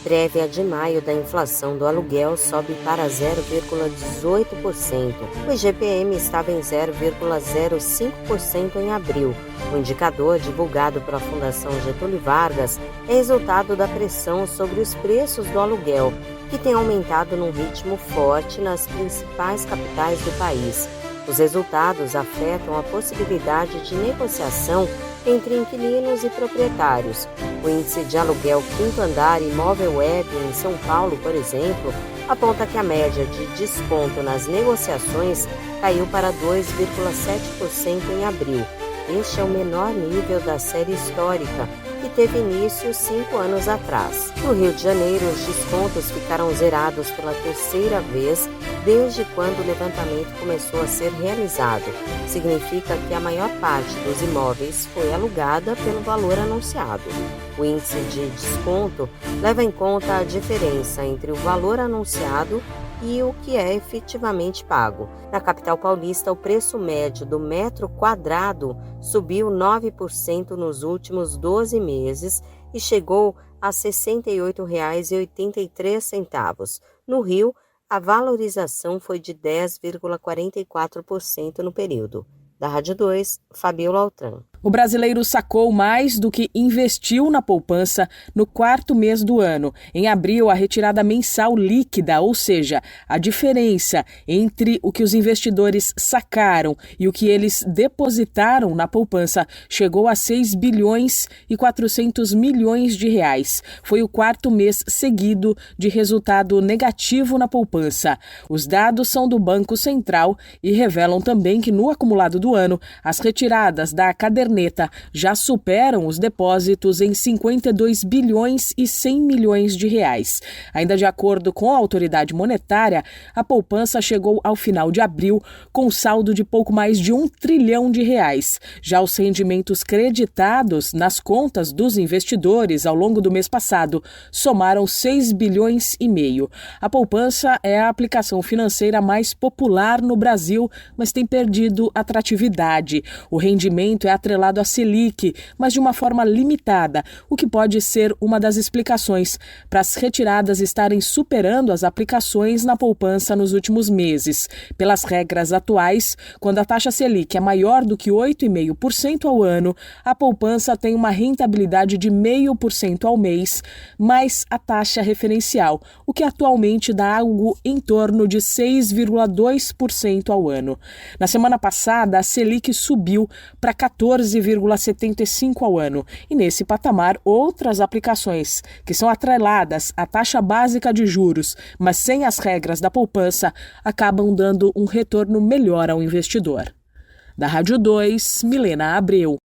Prévia de maio da inflação do aluguel sobe para 0,18%. O IGPM estava em 0,05% em abril. O indicador divulgado pela Fundação Getúlio Vargas é resultado da pressão sobre os preços do aluguel, que tem aumentado num ritmo forte nas principais capitais do país. Os resultados afetam a possibilidade de negociação entre inquilinos e proprietários. O índice de aluguel quinto andar Imóvel Web em São Paulo, por exemplo, aponta que a média de desconto nas negociações caiu para 2,7% em abril. Este é o menor nível da série histórica, que teve início 5 anos atrás. No Rio de Janeiro, os descontos ficaram zerados pela terceira vez desde quando o levantamento começou a ser realizado. Significa que a maior parte dos imóveis foi alugada pelo valor anunciado. O índice de desconto leva em conta a diferença entre o valor anunciado e o que é efetivamente pago. Na capital paulista, o preço médio do metro quadrado subiu 9% nos últimos 12 meses e chegou a R$ 68,83. No Rio, a valorização foi de 10,44% no período. Da Rádio 2, Fabiola Altran. O brasileiro sacou mais do que investiu na poupança no quarto mês do ano. Em abril, a retirada mensal líquida, ou seja, a diferença entre o que os investidores sacaram e o que eles depositaram na poupança, chegou a 6 bilhões e 400 milhões de reais. Foi o quarto mês seguido de resultado negativo na poupança. Os dados são do Banco Central e revelam também que no acumulado do ano, as retiradas da caderneta já superam os depósitos em 52 bilhões e 100 milhões de reais. Ainda de acordo com a autoridade monetária, a poupança chegou ao final de abril com saldo de pouco mais de 1 trilhão de reais. Já os rendimentos creditados nas contas dos investidores ao longo do mês passado somaram 6 bilhões e meio. A poupança é a aplicação financeira mais popular no Brasil, mas tem perdido atratividade. O rendimento é atrelado à Selic, mas de uma forma limitada, o que pode ser uma das explicações para as retiradas estarem superando as aplicações na poupança nos últimos meses. Pelas regras atuais, quando a taxa Selic é maior do que 8,5% ao ano, a poupança tem uma rentabilidade de 0,5% ao mês, mais a taxa referencial, o que atualmente dá algo em torno de 6,2% ao ano. Na semana passada, a Selic subiu para 14,75% ao ano. E nesse patamar, outras aplicações, que são atreladas à taxa básica de juros, mas sem as regras da poupança, acabam dando um retorno melhor ao investidor. Da Rádio 2, Milena Abreu.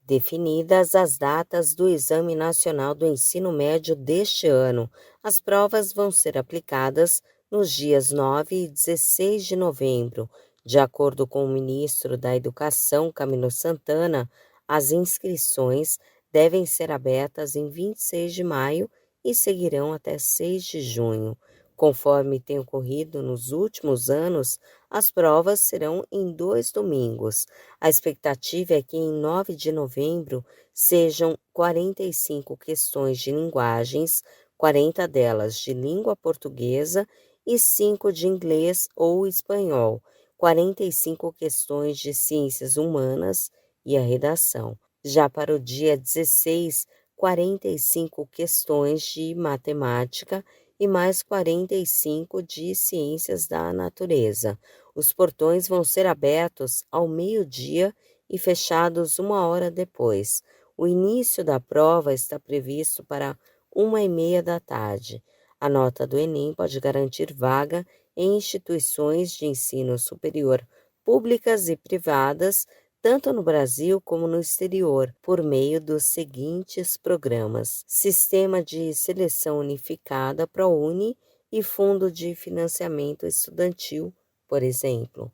Definidas as datas do Exame Nacional do Ensino Médio deste ano, as provas vão ser aplicadas nos dias 9 e 16 de novembro. De acordo com o ministro da Educação, Camilo Santana, as inscrições devem ser abertas em 26 de maio e seguirão até 6 de junho. Conforme tem ocorrido nos últimos anos, as provas serão em 2 domingos. A expectativa é que em 9 de novembro sejam 45 questões de linguagens, 40 delas de língua portuguesa e 5 de inglês ou espanhol, 45 questões de ciências humanas e a redação. Já para o dia 16, 45 questões de matemática e mais 45 de ciências da natureza. Os portões vão ser abertos ao meio-dia e fechados 1 hora depois. O início da prova está previsto para 1h30 da tarde. A nota do Enem pode garantir vaga em instituições de ensino superior públicas e privadas, tanto no Brasil como no exterior, por meio dos seguintes programas: Sistema de Seleção Unificada ProUni e Fundo de Financiamento Estudantil, por exemplo.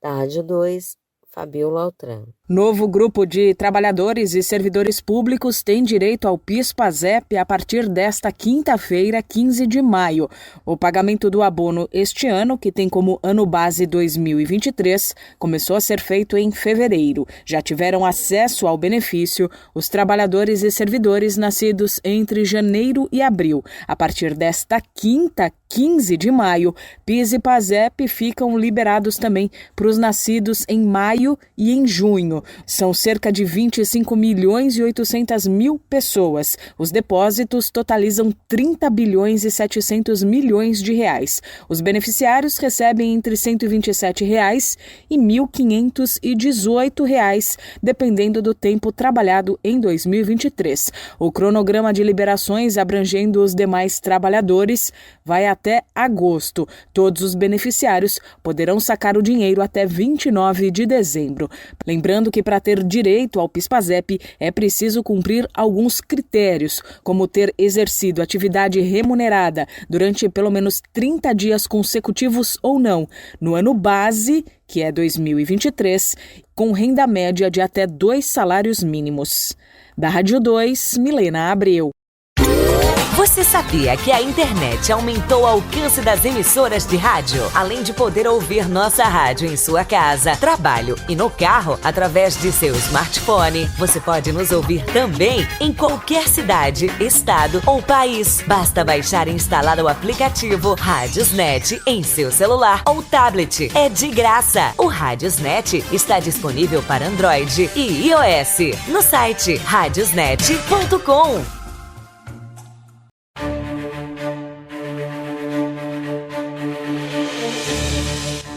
Da Rádio 2, Fabiola Altran. Novo grupo de trabalhadores e servidores públicos tem direito ao PIS/PASEP a partir desta quinta-feira, 15 de maio. O pagamento do abono este ano, que tem como ano base 2023, começou a ser feito em fevereiro. Já tiveram acesso ao benefício os trabalhadores e servidores nascidos entre janeiro e abril. A partir desta quinta, 15 de maio, PIS e PASEP ficam liberados também para os nascidos em maio e em junho. São cerca de 25 milhões e 800 mil pessoas. Os depósitos totalizam 30 bilhões e 700 milhões de reais. Os beneficiários recebem entre R$ 127 reais e R$ 1.518, reais, dependendo do tempo trabalhado em 2023. O cronograma de liberações abrangendo os demais trabalhadores vai até agosto. Todos os beneficiários poderão sacar o dinheiro até 29 de dezembro. Lembrando que para ter direito ao PIS/PASEP é preciso cumprir alguns critérios, como ter exercido atividade remunerada durante pelo menos 30 dias consecutivos ou não, no ano base, que é 2023, com renda média de até 2 salários mínimos. Da Rádio 2, Milena Abreu. Você sabia que a internet aumentou o alcance das emissoras de rádio? Além de poder ouvir nossa rádio em sua casa, trabalho e no carro, através de seu smartphone, você pode nos ouvir também em qualquer cidade, estado ou país. Basta baixar e instalar o aplicativo Radiosnet em seu celular ou tablet. É de graça. O Radiosnet está disponível para Android e iOS no site radiosnet.com.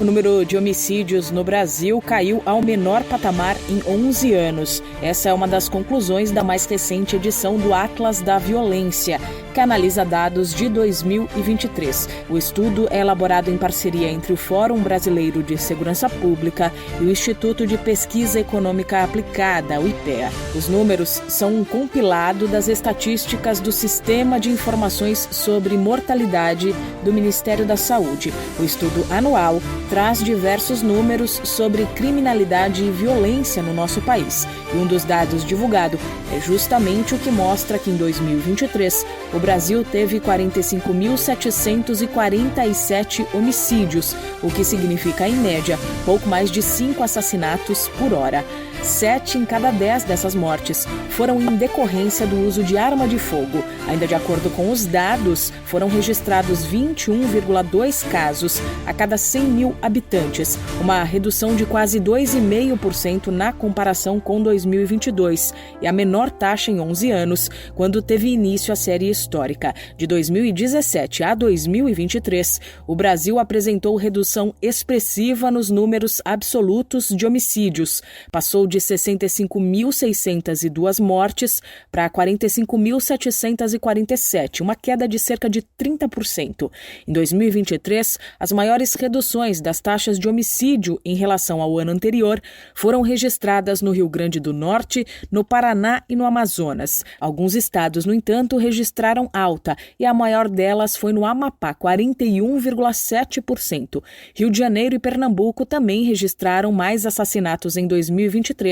O número de homicídios no Brasil caiu ao menor patamar em 11 anos. Essa é uma das conclusões da mais recente edição do Atlas da Violência, que analisa dados de 2023. O estudo é elaborado em parceria entre o Fórum Brasileiro de Segurança Pública e o Instituto de Pesquisa Econômica Aplicada, o IPEA. Os números são um compilado das estatísticas do Sistema de Informações sobre Mortalidade do Ministério da Saúde. O estudo anual traz diversos números sobre criminalidade e violência no nosso país. E um dos dados divulgado é justamente o que mostra que em 2023 o Brasil teve 45.747 homicídios, o que significa, em média, pouco mais de 5 assassinatos por hora. 7 em cada 10 dessas mortes foram em decorrência do uso de arma de fogo. Ainda de acordo com os dados, foram registrados 21,2 casos a cada 100 mil habitantes, uma redução de quase 2,5% na comparação com 2022 e a menor taxa em 11 anos, quando teve início a série histórica. De 2017 a 2023, o Brasil apresentou redução expressiva nos números absolutos de homicídios. Passou de 65.602 mortes para 45.747, uma queda de cerca de 30%. Em 2023, as maiores reduções das taxas de homicídio em relação ao ano anterior foram registradas no Rio Grande do Norte, no Paraná e no Amazonas. Alguns estados, no entanto, registraram alta e a maior delas foi no Amapá, 41,7%. Rio de Janeiro e Pernambuco também registraram mais assassinatos em 2023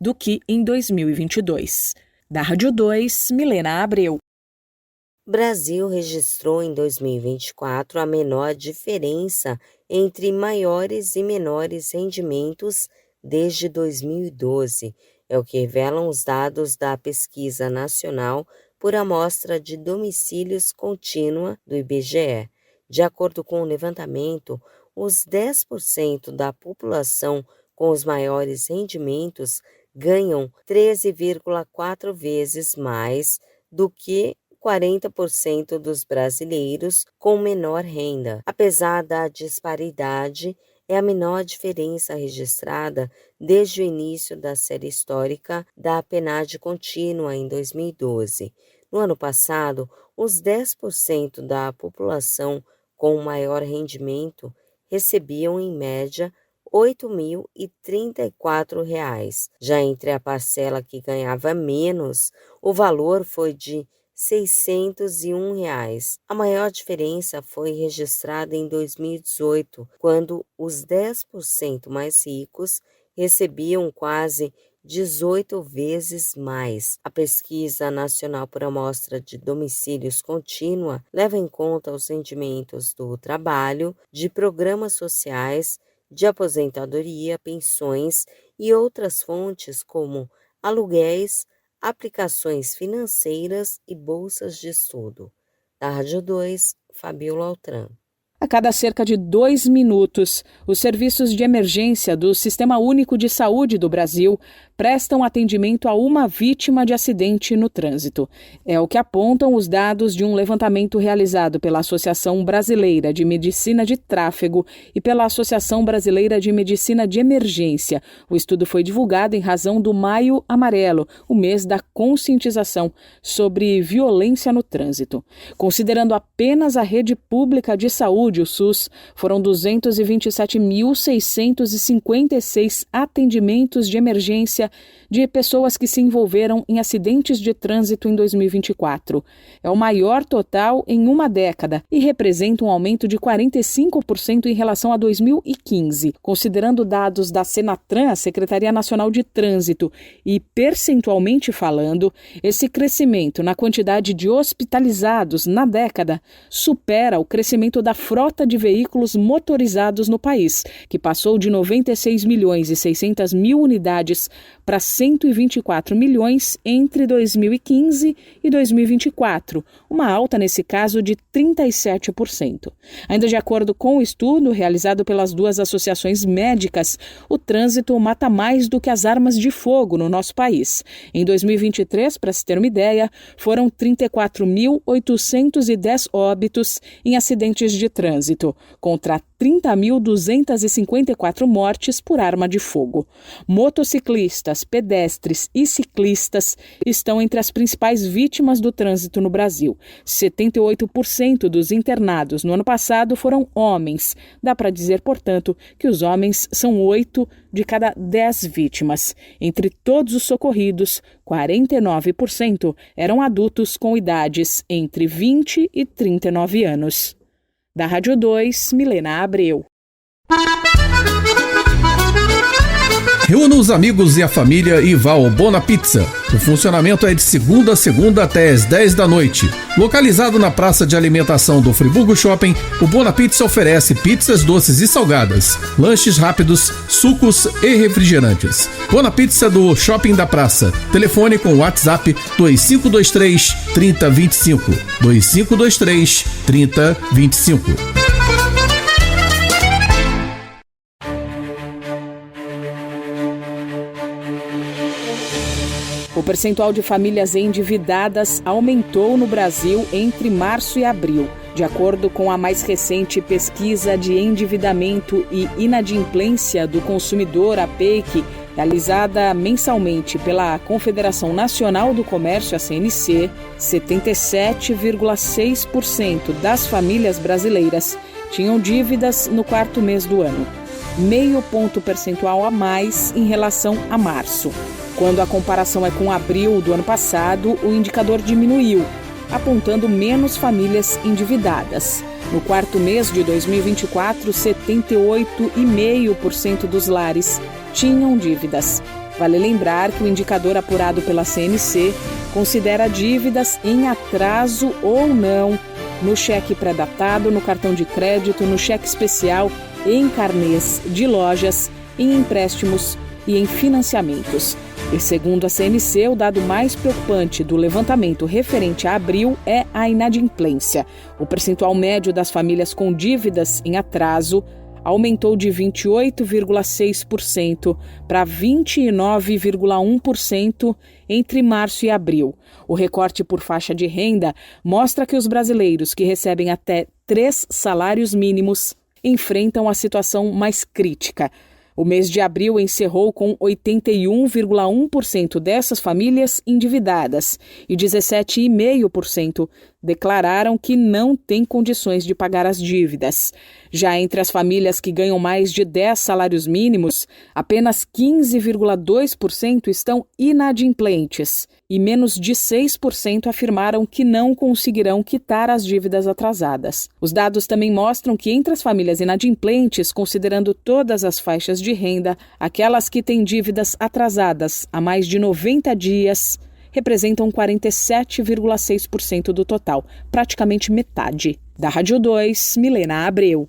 do que em 2022. Da Rádio 2, Milena Abreu. Brasil registrou em 2024 a menor diferença entre maiores e menores rendimentos desde 2012. É o que revelam os dados da Pesquisa Nacional por Amostra de Domicílios Contínua do IBGE. De acordo com o levantamento, os 10% da população com os maiores rendimentos ganham 13,4 vezes mais do que 40% dos brasileiros com menor renda. Apesar da disparidade, é a menor diferença registrada desde o início da série histórica da PNAD contínua em 2012. No ano passado, os 10% da população com maior rendimento recebiam, em média, R$ 8.034. Já entre a parcela que ganhava menos, o valor foi de R$ 601. A maior diferença foi registrada em 2018, quando os 10% mais ricos recebiam quase 18 vezes mais. A Pesquisa Nacional por Amostra de Domicílios Contínua leva em conta os rendimentos do trabalho, de programas sociais, de aposentadoria, pensões e outras fontes como aluguéis, aplicações financeiras e bolsas de estudo. Da Rádio 2, Fabiola Altran. A cada cerca de 2 minutos, os serviços de emergência do Sistema Único de Saúde do Brasil prestam atendimento a uma vítima de acidente no trânsito. É o que apontam os dados de um levantamento realizado pela Associação Brasileira de Medicina de Tráfego e pela Associação Brasileira de Medicina de Emergência. O estudo foi divulgado em razão do Maio Amarelo, o mês da conscientização sobre violência no trânsito. Considerando apenas a rede pública de saúde, o SUS, foram 227.656 atendimentos de emergência de pessoas que se envolveram em acidentes de trânsito em 2024. É o maior total em uma década e representa um aumento de 45% em relação a 2015. Considerando dados da Senatran, a Secretaria Nacional de Trânsito, e percentualmente falando, esse crescimento na quantidade de hospitalizados na década supera o crescimento da frota de veículos motorizados no país, que passou de 96.600.000 unidades para 124 milhões entre 2015 e 2024, uma alta nesse caso de 37%. Ainda de acordo com o estudo realizado pelas duas associações médicas, o trânsito mata mais do que as armas de fogo no nosso país. Em 2023, para se ter uma ideia, foram 34.810 óbitos em acidentes de trânsito, contra 30.254 mortes por arma de fogo. Motociclistas, pedestres e ciclistas estão entre as principais vítimas do trânsito no Brasil. 78% dos internados no ano passado foram homens. Dá para dizer, portanto, que os homens são 8 de cada 10 vítimas. Entre todos os socorridos, 49% eram adultos com idades entre 20 e 39 anos. Da Rádio 2, Milena Abreu. Reúna os amigos e a família e vá ao Bona Pizza. O funcionamento é de segunda a segunda até às 10 da noite. Localizado na praça de alimentação do Friburgo Shopping, o Bona Pizza oferece pizzas doces e salgadas, lanches rápidos, sucos e refrigerantes. Bona Pizza do Shopping da Praça. Telefone com WhatsApp 2523 3025. 2523 3025. O percentual de famílias endividadas aumentou no Brasil entre março e abril. De acordo com a mais recente pesquisa de endividamento e inadimplência do consumidor, a PEIC, realizada mensalmente pela Confederação Nacional do Comércio, a CNC, 77,6% das famílias brasileiras tinham dívidas no quarto mês do ano, meio ponto percentual a mais em relação a março. Quando a comparação é com abril do ano passado, o indicador diminuiu, apontando menos famílias endividadas. No quarto mês de 2024, 78,5% dos lares tinham dívidas. Vale lembrar que o indicador apurado pela CNC considera dívidas em atraso ou não no cheque pré-datado, no cartão de crédito, no cheque especial, em carnês de lojas, em empréstimos e em financiamentos. E segundo a CNC, o dado mais preocupante do levantamento referente a abril é a inadimplência. O percentual médio das famílias com dívidas em atraso aumentou de 28,6% para 29,1% entre março e abril. O recorte por faixa de renda mostra que os brasileiros que recebem até 3 salários mínimos enfrentam a situação mais crítica. O mês de abril encerrou com 81,1% dessas famílias endividadas e 17,5% declararam que não têm condições de pagar as dívidas. Já entre as famílias que ganham mais de 10 salários mínimos, apenas 15,2% estão inadimplentes e menos de 6% afirmaram que não conseguirão quitar as dívidas atrasadas. Os dados também mostram que entre as famílias inadimplentes, considerando todas as faixas de renda, aquelas que têm dívidas atrasadas há mais de 90 dias representam 47,6% do total, praticamente metade. Da Rádio 2, Milena Abreu.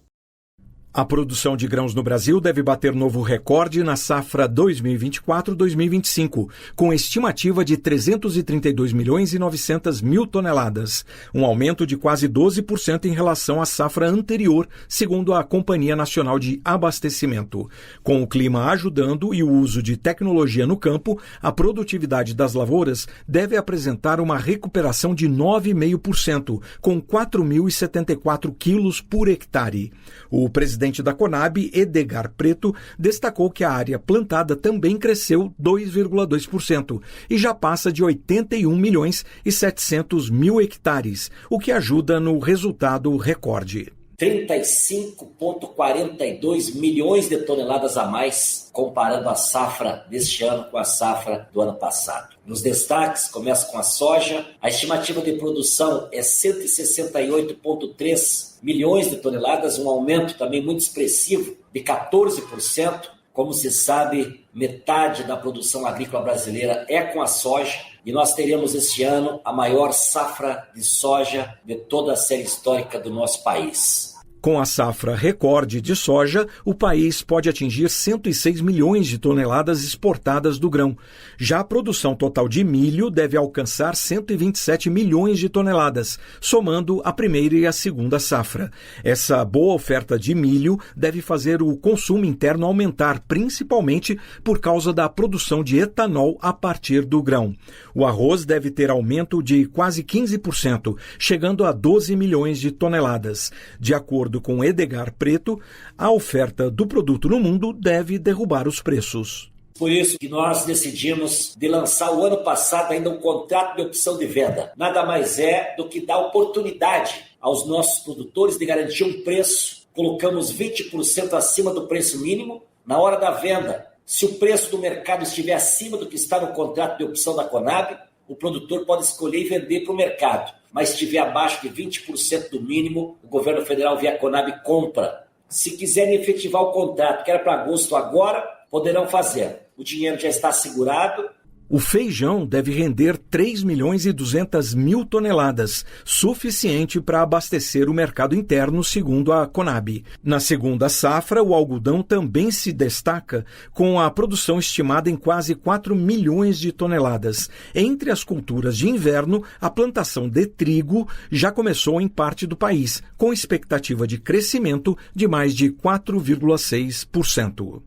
A produção de grãos no Brasil deve bater novo recorde na safra 2024-2025, com estimativa de 332 milhões e 900 mil toneladas, um aumento de quase 12% em relação à safra anterior, segundo a Companhia Nacional de Abastecimento. Com o clima ajudando e o uso de tecnologia no campo, a produtividade das lavouras deve apresentar uma recuperação de 9,5%, com 4.074 quilos por hectare. O presidente da Conab, Edgar Preto, destacou que a área plantada também cresceu 2,2% e já passa de 81 milhões e 700 mil hectares, o que ajuda no resultado recorde. 35,42 milhões de toneladas a mais, comparando a safra deste ano com a safra do ano passado. Nos destaques, começa com a soja. A estimativa de produção é 168,3 milhões de toneladas, um aumento também muito expressivo de 14%. Como se sabe, metade da produção agrícola brasileira é com a soja e nós teremos este ano a maior safra de soja de toda a série histórica do nosso país. Com a safra recorde de soja, o país pode atingir 106 milhões de toneladas exportadas do grão. Já a produção total de milho deve alcançar 127 milhões de toneladas, somando a primeira e a segunda safra. Essa boa oferta de milho deve fazer o consumo interno aumentar, principalmente por causa da produção de etanol a partir do grão. O arroz deve ter aumento de quase 15%, chegando a 12 milhões de toneladas. De acordo com Edgar Preto, a oferta do produto no mundo deve derrubar os preços. Por isso que nós decidimos de lançar o ano passado ainda um contrato de opção de venda. Nada mais é do que dar oportunidade aos nossos produtores de garantir um preço. Colocamos 20% acima do preço mínimo na hora da venda. Se o preço do mercado estiver acima do que está no contrato de opção da Conab, o produtor pode escolher e vender para o mercado. Mas se estiver abaixo de 20% do mínimo, o governo federal via Conab compra. Se quiserem efetivar o contrato, que era para agosto agora, poderão fazer. O dinheiro já está assegurado. O feijão deve render 3 milhões e 200 mil toneladas, suficiente para abastecer o mercado interno, segundo a Conab. Na segunda safra, o algodão também se destaca, com a produção estimada em quase 4 milhões de toneladas. Entre as culturas de inverno, a plantação de trigo já começou em parte do país, com expectativa de crescimento de mais de 4,6%.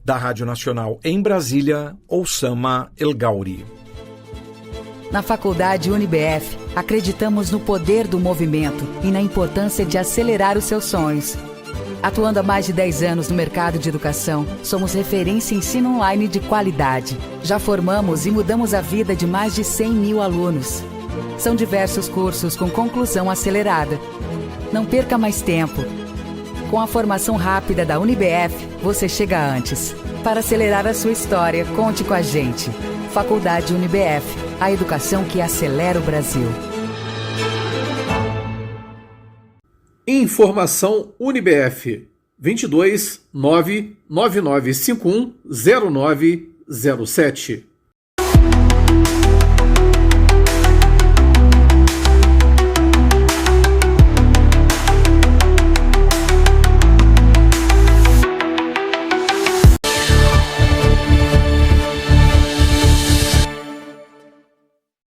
Da Rádio Nacional em Brasília, Oussama El Gauri. Na Faculdade UniBF, acreditamos no poder do movimento e na importância de acelerar os seus sonhos. Atuando há mais de 10 anos no mercado de educação, somos referência em ensino online de qualidade. Já formamos e mudamos a vida de mais de 100 mil alunos. São diversos cursos com conclusão acelerada. Não perca mais tempo. Com a formação rápida da UniBF, você chega antes. Para acelerar a sua história, conte com a gente. Faculdade UniBF, a educação que acelera o Brasil. Informação UniBF 22 99951 0907.